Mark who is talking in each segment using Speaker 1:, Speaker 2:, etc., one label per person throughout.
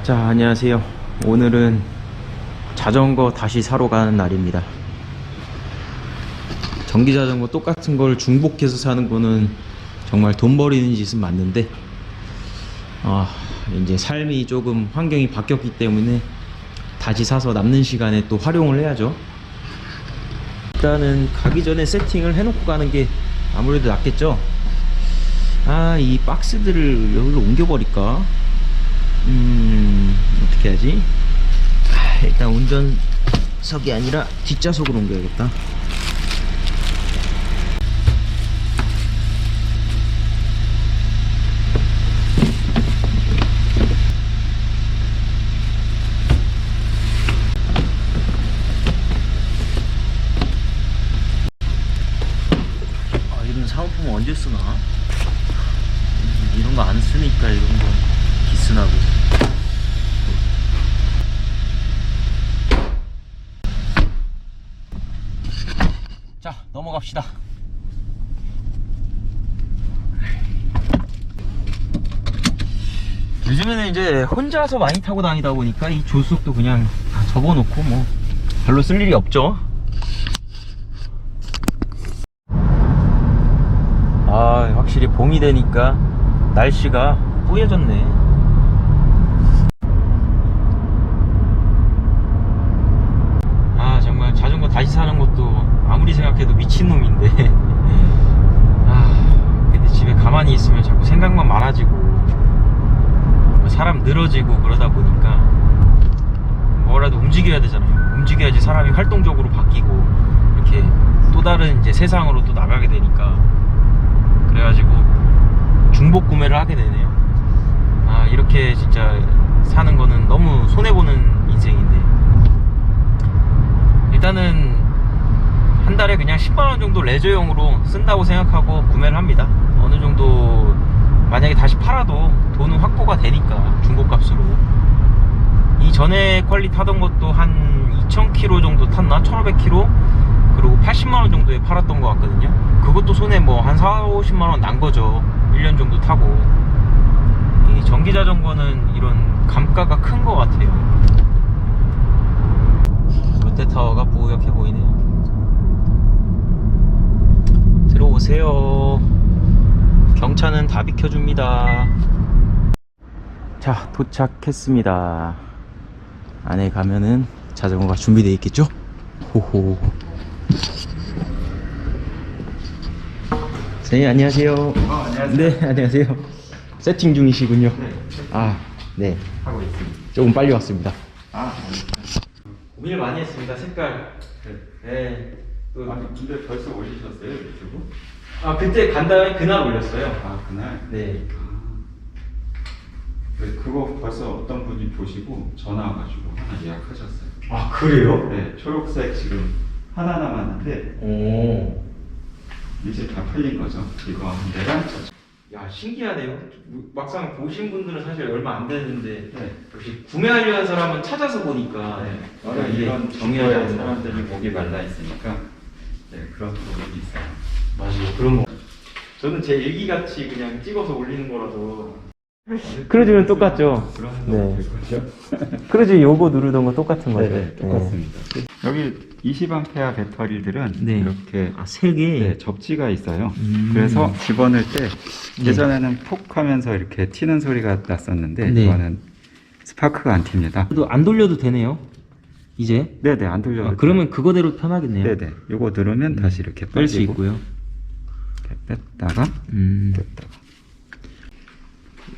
Speaker 1: 자, 안녕하세요. 오늘은 자전거 다시 사러 가는 날입니다. 전기 자전거 똑같은 걸 중복해서 사는 거는 정말 돈 버리는 짓은 맞는데, 이제 삶이 조금 환경이 바뀌었기 때문에 다시 사서 남는 시간에 또 활용을 해야죠. 일단은 가기 전에 세팅을 해놓고 가는 게 아무래도 낫겠죠. 이 박스들을 여기로 옮겨버릴까? 어떻게 하지? 일단 운전석이 아니라 뒷좌석으로 옮겨야겠다. 이런 사은품은 언제 쓰나? 이런 거 안 쓰니까 이런 거 기스나고. 자, 넘어갑시다. 요즘에는 이제 혼자서 많이 타고 다니다 보니까 이 조수석도 그냥 다 접어놓고 뭐 별로 쓸 일이 없죠. 확실히 봄이 되니까 날씨가 뿌얘졌네. 정말 자전거 다시 사는 것도 아무리 생각해도 미친놈인데 근데 집에 가만히 있으면 자꾸 생각만 많아지고 사람 늘어지고 그러다 보니까 뭐라도 움직여야 되잖아요. 움직여야지 사람이 활동적으로 바뀌고 이렇게 또 다른 이제 세상으로 또 나가게 되니까, 그래가지고 중복 구매를 하게 되네요. 이렇게 진짜 사는 거는 너무 손해보는 인생인데, 일단은 한 달에 그냥 10만원 정도 레저용으로 쓴다고 생각하고 구매를 합니다. 어느 정도 만약에 다시 팔아도 돈은 확보가 되니까, 중고값으로. 이전에 퀄리 타던 것도 한 2000km 정도 탔나? 1500km? 그리고 80만원 정도에 팔았던 것 같거든요. 그것도 손에 뭐 한 40~50만원 난 거죠. 1년 정도 타고. 이 전기자전거는 이런 감가가 큰 것 같아요. 롯데타워가 뿌옇게 보이네요. 들어오세요. 경차는 다 비켜줍니다. 자, 도착했습니다. 안에 가면은 자전거가 준비되어 있겠죠? 호호. 선생님 안녕하세요.
Speaker 2: 안녕하세요.
Speaker 1: 네, 안녕하세요. 세팅 중이시군요.
Speaker 2: 네.
Speaker 1: 네.
Speaker 2: 하고 있습니다.
Speaker 1: 조금 빨리 왔습니다. 고민을 많이 했습니다. 색깔. 네.
Speaker 2: 근데 벌써 올리셨어요, 유튜브?
Speaker 1: 그때 간 다음에 그날 올렸어요.
Speaker 2: 그날?
Speaker 1: 네.
Speaker 2: 그거 벌써 어떤 분이 보시고 전화 와가지고 하나 예약하셨어요.
Speaker 1: 그래요?
Speaker 2: 네, 초록색 지금 하나 남았는데
Speaker 1: 오.
Speaker 2: 이제 다 팔린 거죠. 이거 한 대랑
Speaker 1: 야, 신기하네요. 막상 보신 분들은 사실 얼마 안 되는데,
Speaker 2: 네.
Speaker 1: 역시 구매하려는 사람은 찾아서 보니까 이게
Speaker 2: 이런
Speaker 1: 정해야
Speaker 2: 정보에
Speaker 1: 되는
Speaker 2: 사람들이 목이 말라 있으니까 그런 부분이 있어요.
Speaker 1: 맞아요. 그런 거. 저는 제 일기같이 그냥 찍어서 올리는 거라서. 크루즈는 똑같죠?
Speaker 2: 그런
Speaker 1: 네.
Speaker 2: 될 거죠?
Speaker 1: 크루즈 요거 누르던 거 똑같은 거죠?
Speaker 2: 네, 똑같습니다. 여기 20A 배터리들은
Speaker 1: 네.
Speaker 2: 이렇게
Speaker 1: 3개?
Speaker 2: 접지가 있어요. 그래서 집어넣을 때 예전에는 톡 하면서 이렇게 튀는 소리가 났었는데 이거는 스파크가 안 튑니다.
Speaker 1: 또 안 돌려도 되네요, 이제?
Speaker 2: 네네, 안 돌려도
Speaker 1: 그러면 그거대로 편하겠네요.
Speaker 2: 네네, 요거 누르면 다시 이렇게
Speaker 1: 뺄 수
Speaker 2: 빠지고
Speaker 1: 있고요.
Speaker 2: 이렇게 뺐다가 뺐다가.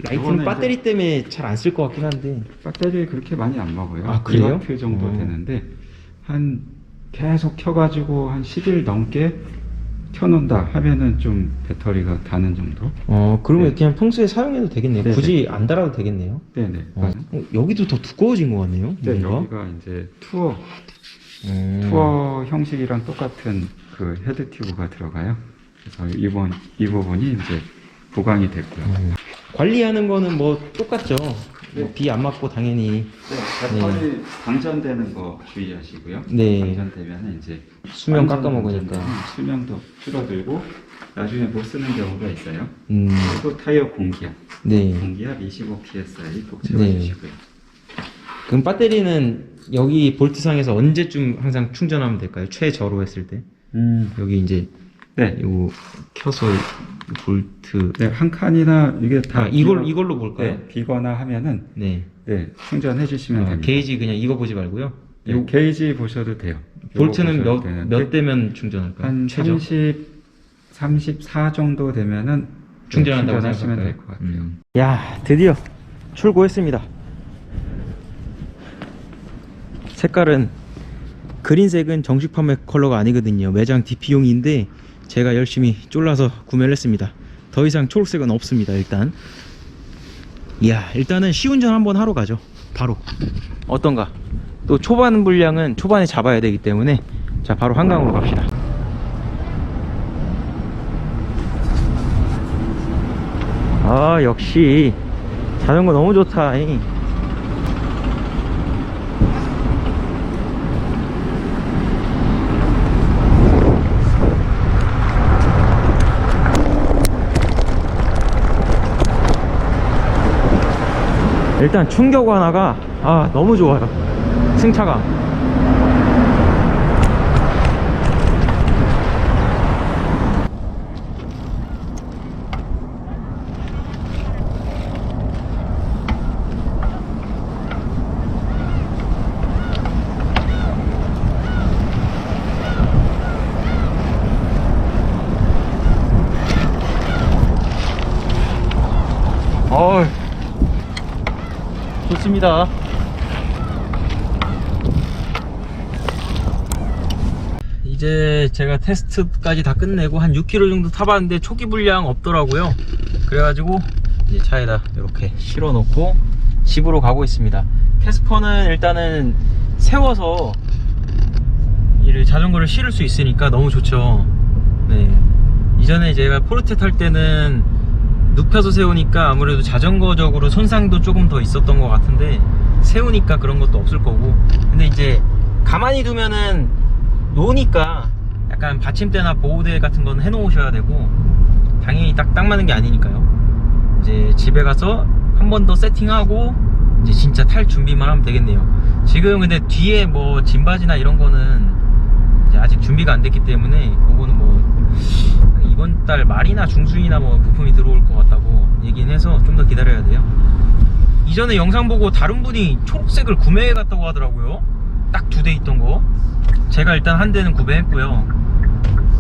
Speaker 1: 라이트는 배터리 때문에 잘 안 쓸 것 같긴 한데.
Speaker 2: 배터리 그렇게 많이 안 먹어요.
Speaker 1: 그래요?
Speaker 2: 2W 정도 되는데 한 계속 켜가지고 한 10일 넘게 켜놓는다 하면은 좀 배터리가 다는 정도.
Speaker 1: 그러면
Speaker 2: 네.
Speaker 1: 그냥 평소에 사용해도 되겠네요.
Speaker 2: 네네.
Speaker 1: 굳이 안 달아도 되겠네요.
Speaker 2: 네네.
Speaker 1: 여기도 더 두꺼워진 것 같네요.
Speaker 2: 네,
Speaker 1: 뭔가?
Speaker 2: 여기가 이제 투어 형식이랑 똑같은 그 헤드 튜브가 들어가요. 그래서 이 부분이 이제 보강이 됐고요.
Speaker 1: 관리하는 거는 뭐 똑같죠. 비 안 맞고 당연히.
Speaker 2: 배터리 방전되는 거 주의하시고요.
Speaker 1: 네.
Speaker 2: 방전되면 이제
Speaker 1: 수명 깎아먹으니까.
Speaker 2: 수명도 줄어들고 나중에 못 쓰는 경우가 있어요.
Speaker 1: 음.
Speaker 2: 또 타이어 공기압.
Speaker 1: 네.
Speaker 2: 공기압 25 psi 꼭
Speaker 1: 네.
Speaker 2: 채워주시고요.
Speaker 1: 그럼 배터리는 여기 볼트상에서 언제쯤 항상 충전하면 될까요? 최저로 했을 때. 여기 이제
Speaker 2: 네.
Speaker 1: 이거 켜서 볼트.
Speaker 2: 네, 한 칸이나 이게 다
Speaker 1: 이걸로 볼까요?
Speaker 2: 네, 비거나 하면은
Speaker 1: 네.
Speaker 2: 네, 충전해 주시면 됩니다.
Speaker 1: 게이지 그냥 이거 보지 말고요.
Speaker 2: 네, 게이지 보셔도 돼요.
Speaker 1: 볼트는
Speaker 2: 요거 보셔도 되는데
Speaker 1: 몇 대면 충전할까요?
Speaker 2: 한
Speaker 1: 최저?
Speaker 2: 34 정도 되면은
Speaker 1: 충전한다고
Speaker 2: 충전하시면
Speaker 1: 생각할까요?
Speaker 2: 될 것 같아요.
Speaker 1: 야, 드디어 출고했습니다. 색깔은 그린색은 정식 판매 컬러가 아니거든요. 매장 DP용인데 제가 열심히 쫄라서 구매를 했습니다. 더 이상 초록색은 없습니다. 일단은 시운전 한번 하러 가죠. 바로 어떤가? 또 초반 분량은 초반에 잡아야 되기 때문에 자, 바로 한강으로 갑시다. 아, 역시 자전거 너무 좋다. 일단 충격 완화가 너무 좋아요. 승차감. 좋습니다. 이제 제가 테스트까지 다 끝내고 한 6km 정도 타봤는데 초기 불량 없더라고요. 그래가지고 이제 차에다 이렇게 실어 놓고 집으로 가고 있습니다. 캐스퍼는 일단은 세워서 이 자전거를 실을 수 있으니까 너무 좋죠. 네. 이전에 제가 포르테 탈 때는 눕혀서 세우니까 아무래도 자전거적으로 손상도 조금 더 있었던 것 같은데 세우니까 그런 것도 없을 거고, 근데 이제 가만히 두면은 놓으니까 약간 받침대나 보호대 같은 건 해놓으셔야 되고, 당연히 딱 맞는 게 아니니까요. 이제 집에 가서 한 번 더 세팅하고 이제 진짜 탈 준비만 하면 되겠네요. 지금 근데 뒤에 뭐 짐바지나 이런 거는 이제 아직 준비가 안 됐기 때문에 그거는 뭐 이번 달 말이나 중순이나 뭐 부품이 들어올 것 같다고 얘기는 해서 좀 더 기다려야 돼요. 이전에 영상 보고 다른 분이 초록색을 구매해 갔다고 하더라고요. 딱 2대 있던 거. 제가 일단 한 대는 구매했고요.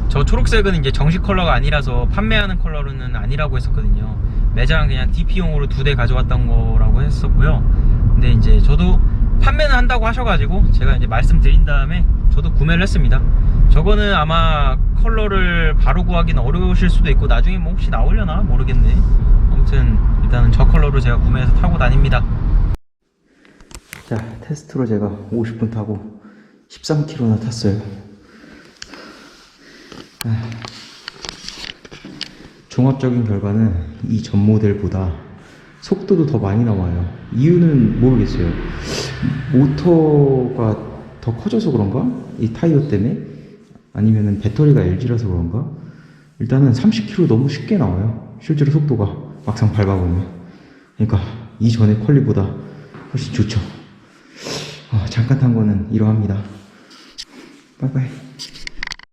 Speaker 1: 저 초록색은 이제 정식 컬러가 아니라서 판매하는 컬러는 아니라고 했었거든요. 매장 그냥 DP용으로 2대 가져왔던 거라고 했었고요. 근데 이제 저도 판매는 한다고 하셔가지고 제가 이제 말씀드린 다음에 저도 구매를 했습니다. 저거는 아마 컬러를 바로 구하기는 어려우실 수도 있고 나중에 뭐 혹시 나오려나 모르겠네. 아무튼 일단은 저 컬러로 제가 구매해서 타고 다닙니다. 자, 테스트로 제가 50분 타고 13km나 탔어요. 종합적인 결과는 이 전 모델보다 속도도 더 많이 나와요. 이유는 모르겠어요. 모터가 더 커져서 그런가? 이 타이어 때문에? 아니면은 배터리가 LG라서 그런가? 일단은 30km 너무 쉽게 나와요. 실제로 속도가 막상 밟아보면. 그러니까 이전의 퀄리보다 훨씬 좋죠. 잠깐 탄 거는 이러합니다. 빠이빠이.